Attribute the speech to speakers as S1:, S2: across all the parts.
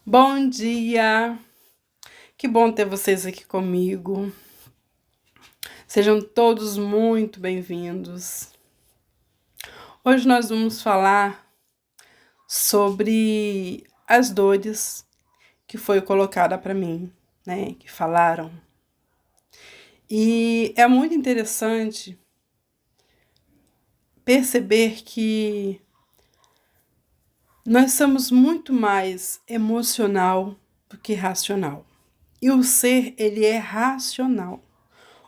S1: Bom dia! Que bom ter vocês aqui comigo. Sejam todos muito bem-vindos. Hoje nós vamos falar sobre as dores que foi colocada para mim, né? Que falaram. E é muito interessante perceber que nós somos muito mais emocional do que racional. E o ser, ele é racional.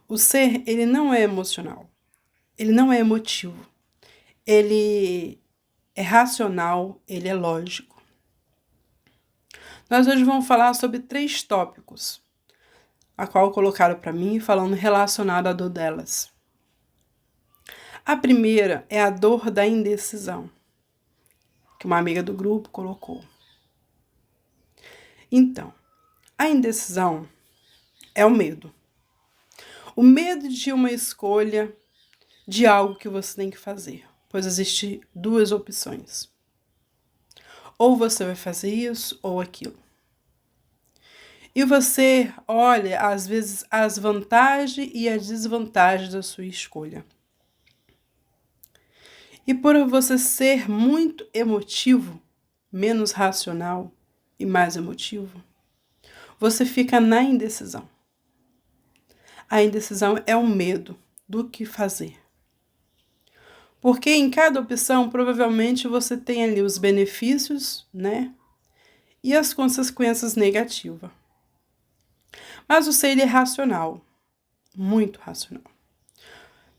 S1: O ser, ele não é emocional. Ele não é emotivo. Ele é racional, ele é lógico. Nós hoje vamos falar sobre 3 tópicos, a qual colocaram para mim, falando relacionado à dor delas. A primeira é a dor da indecisão, que uma amiga do grupo colocou. Então, a indecisão é o medo. O medo de uma escolha de algo que você tem que fazer, pois existem 2 opções. Ou você vai fazer isso ou aquilo. E você olha, às vezes, as vantagens e as desvantagens da sua escolha. E por você ser muito emotivo, menos racional e mais emotivo, você fica na indecisão. A indecisão é o medo do que fazer. Porque em cada opção, provavelmente, você tem ali os benefícios, né? E as consequências negativas. Mas o ser ele é racional, muito racional.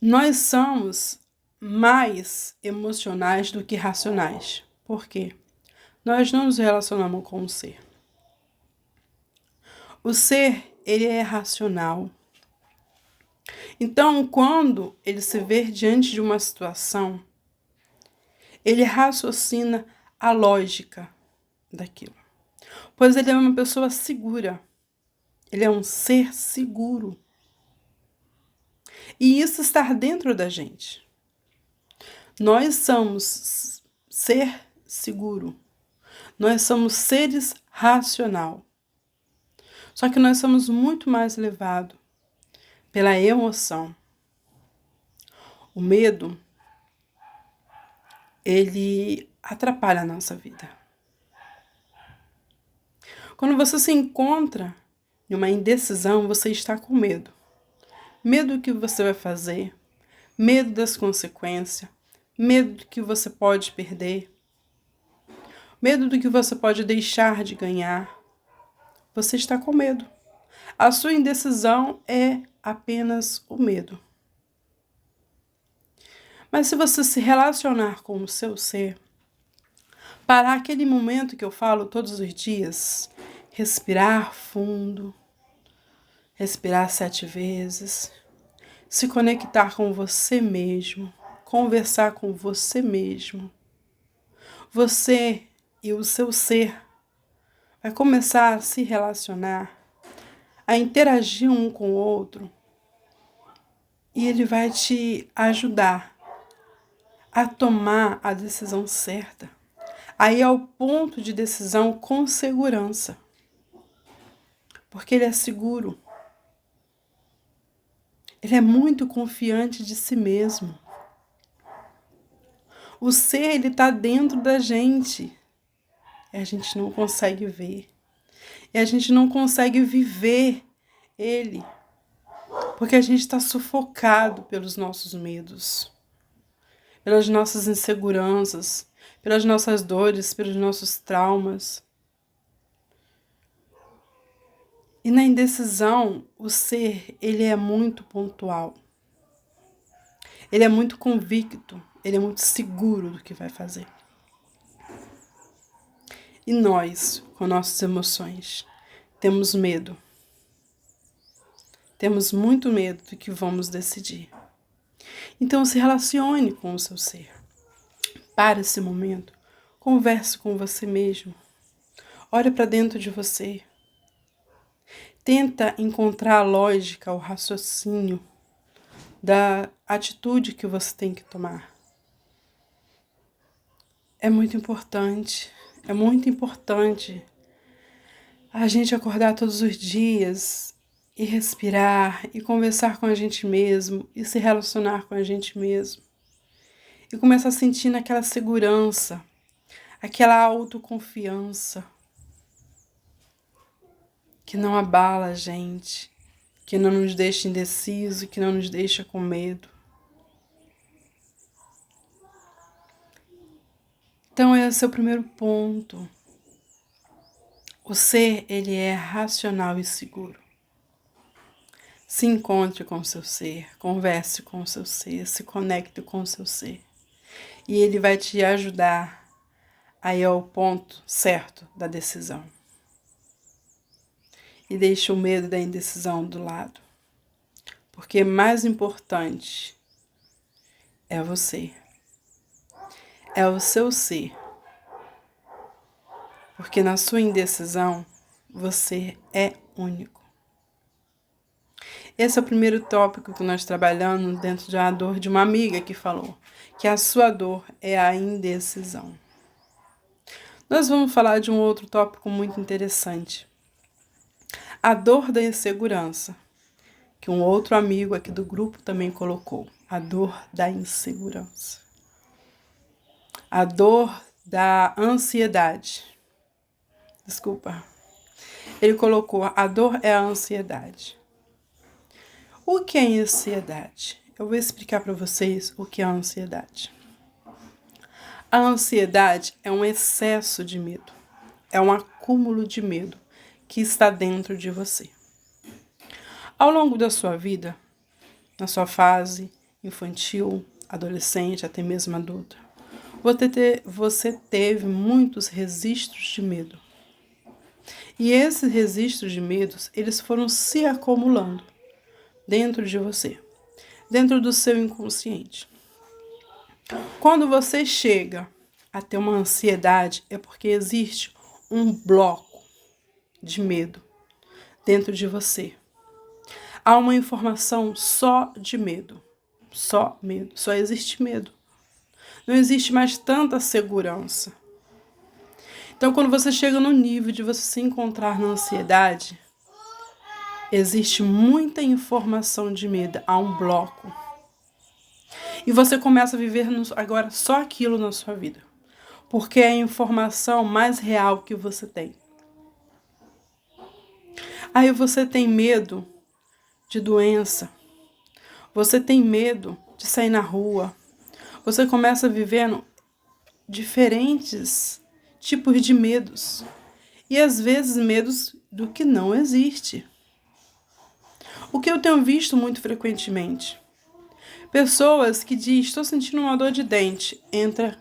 S1: Nós somos mais emocionais do que racionais. Por quê? Nós não nos relacionamos com o ser. O ser, ele é racional. Então, quando ele se vê diante de uma situação, ele raciocina a lógica daquilo. Pois ele é uma pessoa segura. Ele é um ser seguro. E isso está dentro da gente. Nós somos ser seguro. Nós somos seres racional. Só que nós somos muito mais levados pela emoção. O medo, ele atrapalha a nossa vida. Quando você se encontra em uma indecisão, você está com medo. Medo do que você vai fazer, medo das consequências, medo do que você pode perder, medo do que você pode deixar de ganhar. Você está com medo. A sua indecisão é apenas o medo. Mas se você se relacionar com o seu ser, parar aquele momento que eu falo todos os dias, respirar fundo, respirar 7 vezes, se conectar com você mesmo, conversar com você mesmo, você e o seu ser vai começar a se relacionar, a interagir um com o outro, e ele vai te ajudar a tomar a decisão certa, a ir ao ponto de decisão com segurança, porque ele é seguro, ele é muito confiante de si mesmo. O ser, ele está dentro da gente, e a gente não consegue ver, e a gente não consegue viver ele, porque a gente está sufocado pelos nossos medos, pelas nossas inseguranças, pelas nossas dores, pelos nossos traumas. E na indecisão, o ser, ele é muito pontual. Ele é muito convicto, ele é muito seguro do que vai fazer. E nós, com nossas emoções, temos medo. Temos muito medo do que vamos decidir. Então se relacione com o seu ser. Para esse momento, converse com você mesmo. Olhe para dentro de você. Tenta encontrar a lógica, o raciocínio da atitude que você tem que tomar. É muito importante a gente acordar todos os dias e respirar e conversar com a gente mesmo e se relacionar com a gente mesmo e começar a sentir naquela segurança, aquela autoconfiança que não abala a gente, que não nos deixa indeciso, que não nos deixa com medo. Então esse é o primeiro ponto. O ser, ele é racional e seguro. Se encontre com o seu ser, converse com o seu ser, se conecte com o seu ser. E ele vai te ajudar a ir ao ponto certo da decisão. E deixe o medo da indecisão do lado. Porque mais importante é você. É o seu ser. Porque na sua indecisão, você é único. Esse é o primeiro tópico que nós trabalhamos dentro de uma dor de uma amiga que falou, que a sua dor é a indecisão. Nós vamos falar de um outro tópico muito interessante. A dor da insegurança, que um outro amigo aqui do grupo também colocou. A dor da insegurança. A dor da ansiedade. Desculpa. Ele colocou, a dor é a ansiedade. O que é ansiedade? Eu vou explicar para vocês o que é a ansiedade. A ansiedade é um excesso de medo. É um acúmulo de medo que está dentro de você. Ao longo da sua vida, na sua fase infantil, adolescente, até mesmo adulta, você teve muitos registros de medo. E esses registros de medos, eles foram se acumulando dentro de você, dentro do seu inconsciente. Quando você chega a ter uma ansiedade, é porque existe um bloco de medo dentro de você. Há uma informação só de medo. Só medo. Só existe medo. Não existe mais tanta segurança. Então, quando você chega no nível de você se encontrar na ansiedade, existe muita informação de medo. Há um bloco. E você começa a viver agora só aquilo na sua vida. Porque é a informação mais real que você tem. Aí você tem medo de doença. Você tem medo de sair na rua. Você começa vivendo diferentes tipos de medos. E às vezes medos do que não existe. O que eu tenho visto muito frequentemente. Pessoas que dizem, estou sentindo uma dor de dente. Entra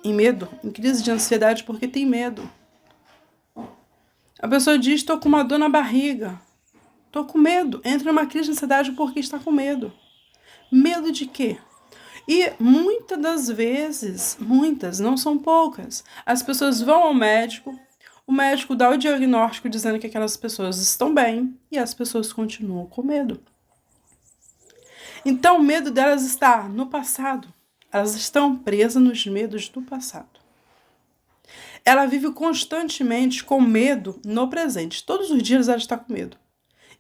S1: em medo, em crise de ansiedade porque tem medo. A pessoa diz, estou com uma dor na barriga. Estou com medo. Entra numa crise de ansiedade porque está com medo. Medo de quê? E muitas das vezes, não são poucas, as pessoas vão ao médico, o médico dá o diagnóstico dizendo que aquelas pessoas estão bem e as pessoas continuam com medo. Então o medo delas está no passado. Elas estão presas nos medos do passado. Ela vive constantemente com medo no presente. Todos os dias ela está com medo.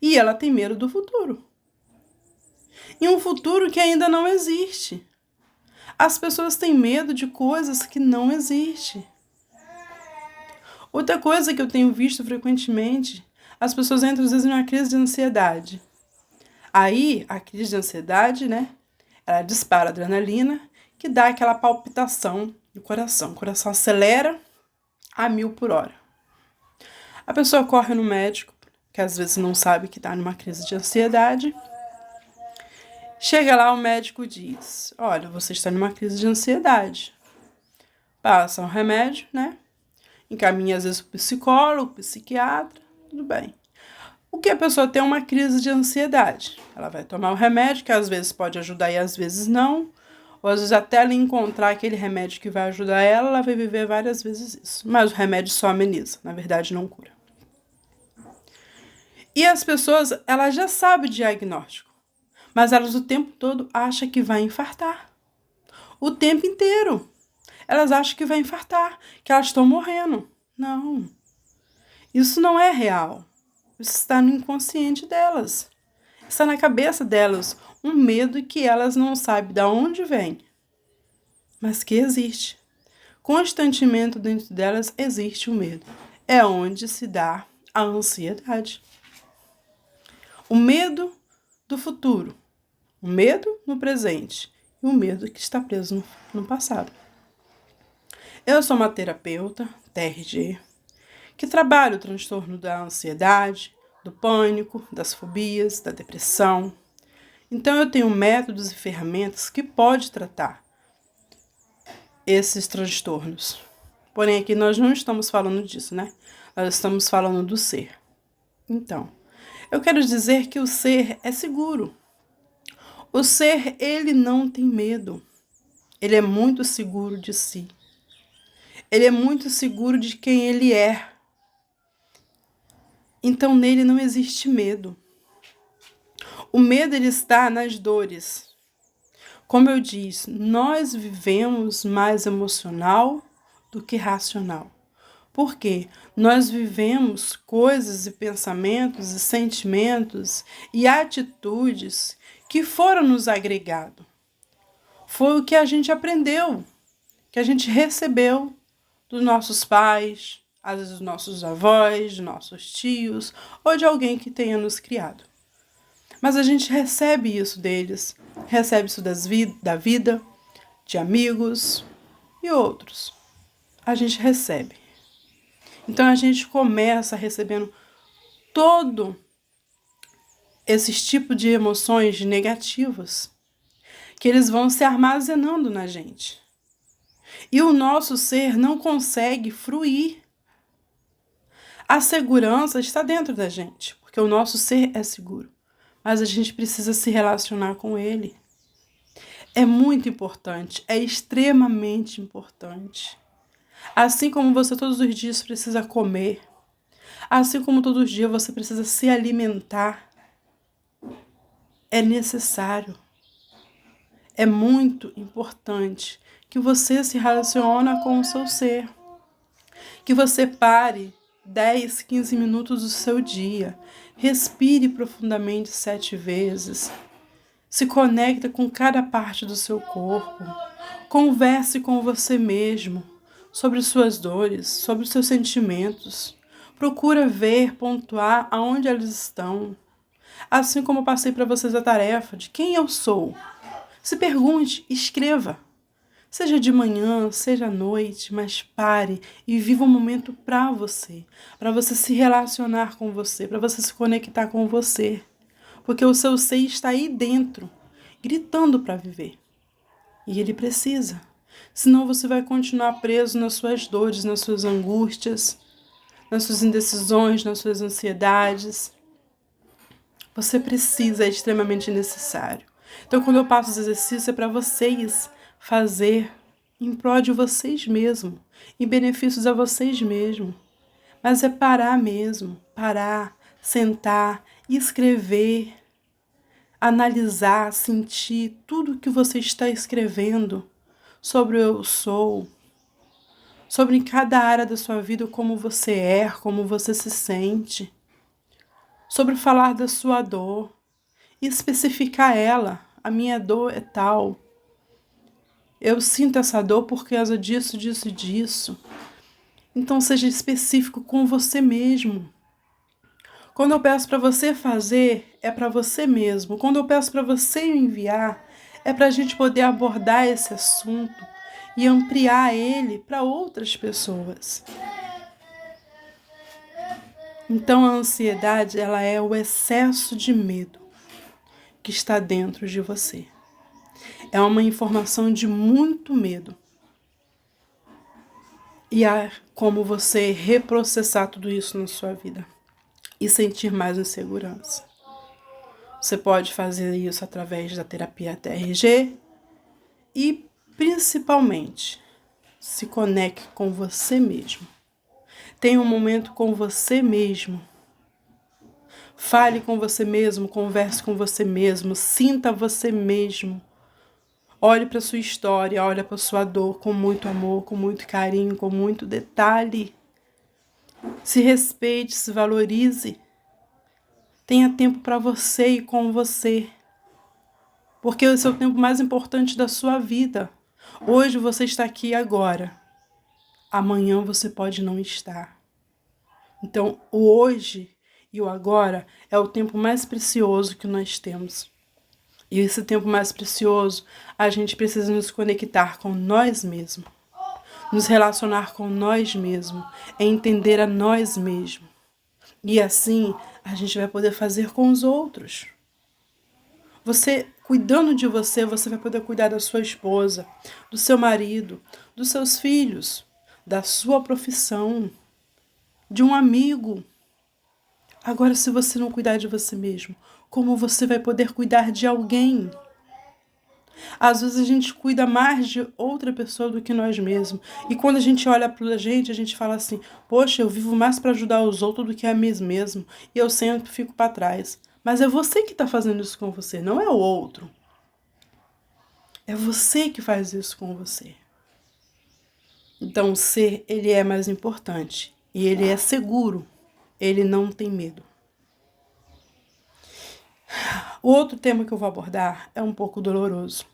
S1: E ela tem medo do futuro. E um futuro que ainda não existe. As pessoas têm medo de coisas que não existem. Outra coisa que eu tenho visto frequentemente, as pessoas entram às vezes numa crise de ansiedade. Aí, a crise de ansiedade, ela dispara a adrenalina, que dá aquela palpitação do coração. O coração acelera a 1000 por hora. A pessoa corre no médico, que às vezes não sabe que está numa crise de ansiedade. Chega lá, o médico diz, olha, você está numa crise de ansiedade. Passa um remédio, encaminha às vezes para o psicólogo, psiquiatra, tudo bem. O que a pessoa tem é uma crise de ansiedade. Ela vai tomar o remédio, que às vezes pode ajudar e às vezes não. Ou às vezes até ela encontrar aquele remédio que vai ajudar ela, ela vai viver várias vezes isso. Mas o remédio só ameniza, na verdade não cura. E as pessoas, elas já sabem o diagnóstico. Mas elas o tempo todo acham que vai infartar. O tempo inteiro. Elas acham que vai infartar, que elas estão morrendo. Não. Isso não é real. Isso está no inconsciente delas. Está na cabeça delas um medo que elas não sabem de onde vem, mas que existe. Constantemente dentro delas existe o medo. É onde se dá a ansiedade. O medo do futuro, o medo no presente e o medo que está preso no passado. Eu sou uma terapeuta, TRG, que trabalha o transtorno da ansiedade, do pânico, das fobias, da depressão. Então eu tenho métodos e ferramentas que pode tratar esses transtornos. Porém, aqui nós não estamos falando disso, né? Nós estamos falando do ser. Então, eu quero dizer que o ser é seguro. O ser, ele não tem medo. Ele é muito seguro de si. Ele é muito seguro de quem ele é. Então, nele não existe medo. O medo, ele está nas dores. Como eu disse, nós vivemos mais emocional do que racional. Por quê? Nós vivemos coisas e pensamentos e sentimentos e atitudes que foram nos agregados. Foi o que a gente aprendeu, que a gente recebeu dos nossos pais, às vezes dos nossos avós, dos nossos tios ou de alguém que tenha nos criado. Mas a gente recebe isso deles, recebe isso da vida, de amigos e outros. A gente recebe. Então a gente começa recebendo todo esses tipos de emoções negativas que eles vão se armazenando na gente. E o nosso ser não consegue fruir. A segurança está dentro da gente, porque o nosso ser é seguro. Mas a gente precisa se relacionar com ele. É muito importante, é extremamente importante. Assim como você todos os dias precisa comer, assim como todos os dias você precisa se alimentar, é necessário. É muito importante que você se relacione com o seu ser. Que você pare 10, 15 minutos do seu dia. Respire profundamente 7 vezes. Se conecte com cada parte do seu corpo. Converse com você mesmo sobre suas dores, sobre os seus sentimentos. Procura ver, pontuar aonde eles estão. Assim como eu passei para vocês a tarefa de quem eu sou. Se pergunte, escreva. Seja de manhã, seja à noite, mas pare e viva um momento para você se relacionar com você, para você se conectar com você. Porque o seu ser está aí dentro, gritando para viver. E ele precisa. Senão você vai continuar preso nas suas dores, nas suas angústias, nas suas indecisões, nas suas ansiedades. Você precisa, é extremamente necessário. Então, quando eu passo os exercícios, é para vocês fazer em prol de vocês mesmos, em benefícios a vocês mesmos. Mas é parar mesmo, parar, sentar, escrever, analisar, sentir tudo que você está escrevendo sobre o eu sou, sobre cada área da sua vida, como você é, como você se sente, sobre falar da sua dor e especificar ela. A minha dor é tal. Eu sinto essa dor por causa disso, disso e disso. Então seja específico com você mesmo. Quando eu peço para você fazer, é para você mesmo. Quando eu peço para você enviar, é para a gente poder abordar esse assunto e ampliar ele para outras pessoas. Então a ansiedade, ela é o excesso de medo que está dentro de você. É uma informação de muito medo. E há como você reprocessar tudo isso na sua vida e sentir mais insegurança. Você pode fazer isso através da terapia TRG e, principalmente, se conecte com você mesmo. Tenha um momento com você mesmo. Fale com você mesmo, converse com você mesmo, sinta você mesmo. Olhe para a sua história, olhe para a sua dor com muito amor, com muito carinho, com muito detalhe. Se respeite, se valorize. Tenha tempo para você e com você. Porque esse é o tempo mais importante da sua vida. Hoje você está aqui agora. Amanhã você pode não estar. Então, o hoje e o agora é o tempo mais precioso que nós temos. E esse tempo mais precioso, a gente precisa nos conectar com nós mesmos. Nos relacionar com nós mesmos. Entender a nós mesmos. E assim, a gente vai poder fazer com os outros. Você, cuidando de você, você vai poder cuidar da sua esposa, do seu marido, dos seus filhos, da sua profissão, de um amigo. Agora, se você não cuidar de você mesmo, como você vai poder cuidar de alguém? Às vezes a gente cuida mais de outra pessoa do que nós mesmos. E quando a gente olha pra gente, a gente fala assim, poxa, eu vivo mais para ajudar os outros do que a mim mesmo. E eu sempre fico para trás. Mas é você que está fazendo isso com você, não é o outro. É você que faz isso com você. Então o ser, ele é mais importante. E ele é seguro. Ele não tem medo. O outro tema que eu vou abordar é um pouco doloroso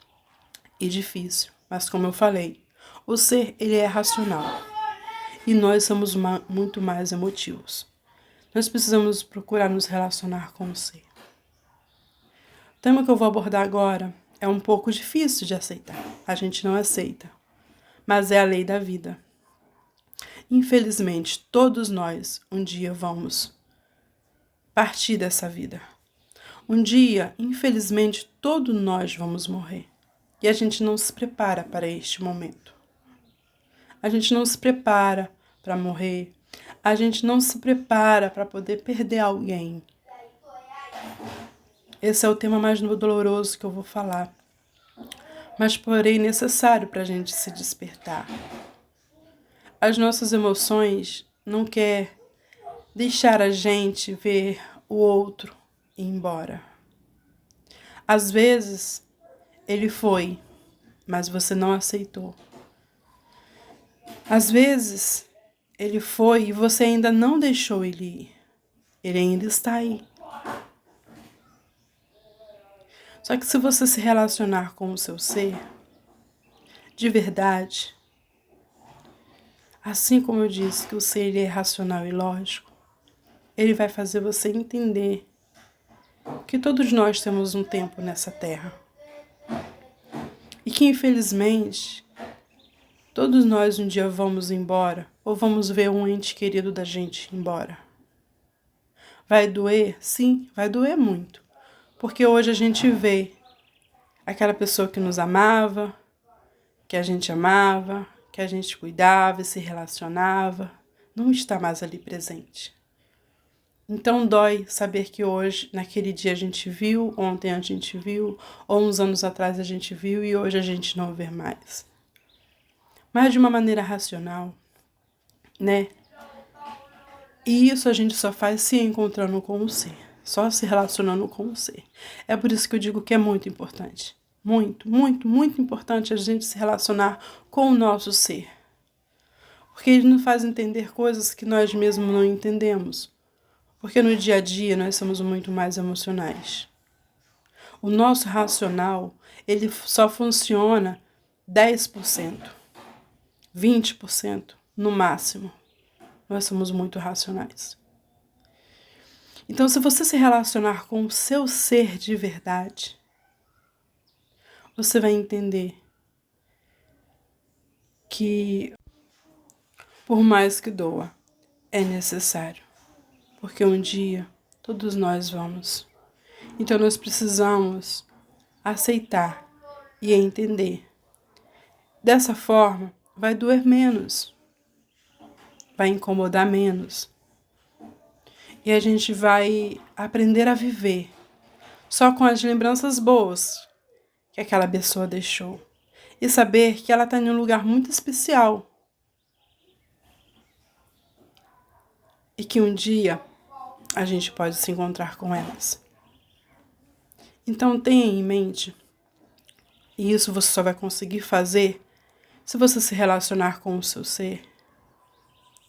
S1: e difícil. Mas como eu falei, o ser, ele é racional. E nós somos muito mais emotivos. Nós precisamos procurar nos relacionar com o ser. O tema que eu vou abordar agora é um pouco difícil de aceitar. A gente não aceita. Mas é a lei da vida. Infelizmente, todos nós um dia vamos partir dessa vida. Um dia, infelizmente, todos nós vamos morrer. E a gente não se prepara para este momento. A gente não se prepara para morrer. A gente não se prepara para poder perder alguém. Esse é o tema mais doloroso que eu vou falar. Mas, porém, necessário para a gente se despertar. As nossas emoções não querem deixar a gente ver o outro ir embora. Às vezes, ele foi, mas você não aceitou. Às vezes, ele foi e você ainda não deixou ele ir. Ele ainda está aí. Só que se você se relacionar com o seu ser, de verdade, assim como eu disse que o ser ele é racional e lógico, ele vai fazer você entender que todos nós temos um tempo nessa terra. E que, infelizmente, todos nós um dia vamos embora ou vamos ver um ente querido da gente embora. Vai doer? Sim, vai doer muito. Porque hoje a gente vê aquela pessoa que nos amava, que a gente amava, que a gente cuidava e se relacionava, não está mais ali presente. Então dói saber que hoje, naquele dia a gente viu, ontem a gente viu, ou uns anos atrás a gente viu e hoje a gente não vê mais. Mas de uma maneira racional, né? E isso a gente só faz se encontrando com o ser, só se relacionando com o ser. É por isso que eu digo que é muito importante. Muito, muito, muito importante a gente se relacionar com o nosso ser. Porque ele nos faz entender coisas que nós mesmos não entendemos. Porque no dia a dia nós somos muito mais emocionais. O nosso racional, ele só funciona 10%, 20% no máximo. Nós somos muito racionais. Então, se você se relacionar com o seu ser de verdade, você vai entender que, por mais que doa, é necessário. Porque um dia todos nós vamos. Então nós precisamos aceitar e entender. Dessa forma, vai doer menos, vai incomodar menos. E a gente vai aprender a viver só com as lembranças boas que aquela pessoa deixou. E saber que ela está em um lugar muito especial. E que um dia a gente pode se encontrar com elas. Então tenha em mente, e isso você só vai conseguir fazer se você se relacionar com o seu ser,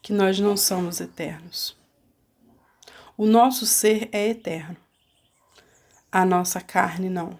S1: que nós não somos eternos. O nosso ser é eterno. A nossa carne não.